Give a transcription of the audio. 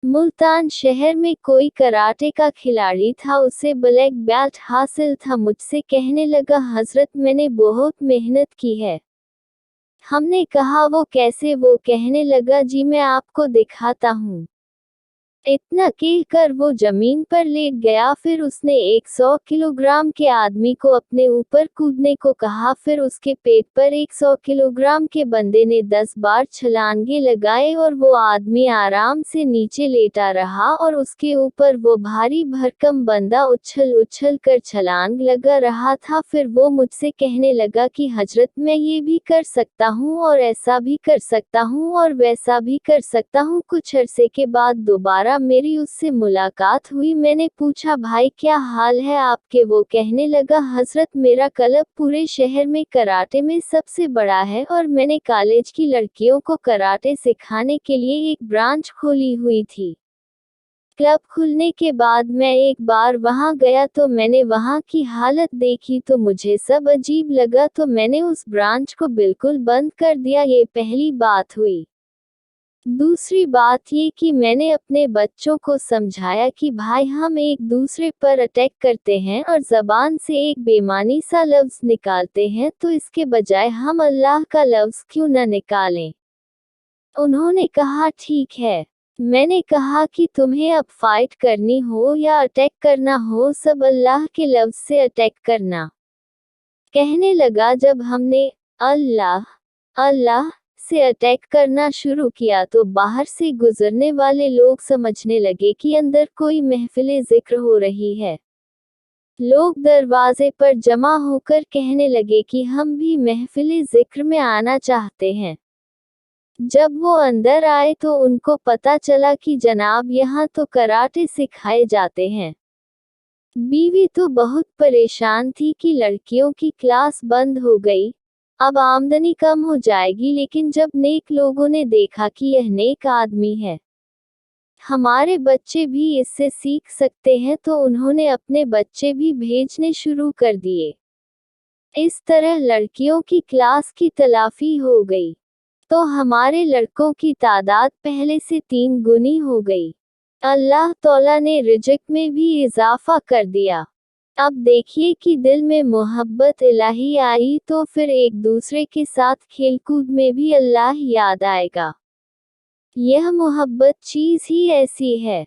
मुल्तान शहर में कोई कराटे का खिलाड़ी था, उसे ब्लैक बेल्ट हासिल था। मुझसे कहने लगा, हजरत मैंने बहुत मेहनत की है। हमने कहा वो कैसे? वो कहने लगा, जी मैं आपको दिखाता हूँ। इतना कहकर वो जमीन पर लेट गया। फिर उसने 100 किलोग्राम के आदमी को अपने ऊपर कूदने को कहा। फिर उसके पेट पर 100 किलोग्राम के बंदे ने 10 बार छलांगे लगाए और वो आदमी आराम से नीचे लेटा रहा और उसके ऊपर वो भारी भरकम बंदा उछल उछल कर छलांग लगा रहा था। फिर वो मुझसे कहने लगा कि हजरत मैं ये भी कर सकता हूँ और ऐसा भी कर सकता हूँ और वैसा भी कर सकता हूँ। कुछ अरसे के बाद दोबारा मेरी उससे मुलाकात हुई। मैंने पूछा, भाई क्या हाल है आपके? वो कहने लगा, हजरत मेरा क्लब पूरे शहर में कराटे में सबसे बड़ा है और मैंने कॉलेज की लड़कियों को कराटे सिखाने के लिए एक ब्रांच खोली हुई थी। क्लब खुलने के बाद मैं एक बार वहां गया तो मैंने वहां की हालत देखी तो मुझे सब अजीब लगा, तो मैंने उस ब्रांच को बिल्कुल बंद कर दिया। ये पहली बात हुई। दूसरी बात ये कि मैंने अपने बच्चों को समझाया कि भाई हम एक दूसरे पर अटैक करते हैं और जबान से एक बेमानी सा लफ्ज निकालते हैं, तो इसके बजाय हम अल्लाह का लफ्ज क्यों न निकालें। उन्होंने कहा, ठीक है। मैंने कहा कि तुम्हें अब फाइट करनी हो या अटैक करना हो, सब अल्लाह के लफ्ज से अटैक करना। कहने लगा, जब हमने अल्लाह अल्लाह से अटैक करना शुरू किया तो बाहर से गुजरने वाले लोग समझने लगे कि अंदर कोई महफिले जिक्र हो रही है। लोग दरवाजे पर जमा होकर कहने लगे कि हम भी महफिले जिक्र में आना चाहते हैं। जब वो अंदर आए तो उनको पता चला कि जनाब यहाँ तो कराटे सिखाए जाते हैं। बीवी तो बहुत परेशान थी कि लड़कियों की क्लास बंद हो गई, अब आमदनी कम हो जाएगी। लेकिन जब नेक लोगों ने देखा कि यह नेक आदमी है, हमारे बच्चे भी इससे सीख सकते हैं, तो उन्होंने अपने बच्चे भी भेजने शुरू कर दिए। इस तरह लड़कियों की क्लास की तलाफी हो गई, तो हमारे लड़कों की तादाद पहले से 3 गुनी हो गई। अल्लाह तौला ने रिज़्क़ में भी इजाफा कर दिया। अब देखिए कि दिल में मोहब्बत इलाही आई तो फिर एक दूसरे के साथ खेलकूद में भी अल्लाह याद आएगा। यह मोहब्बत चीज़ ही ऐसी है।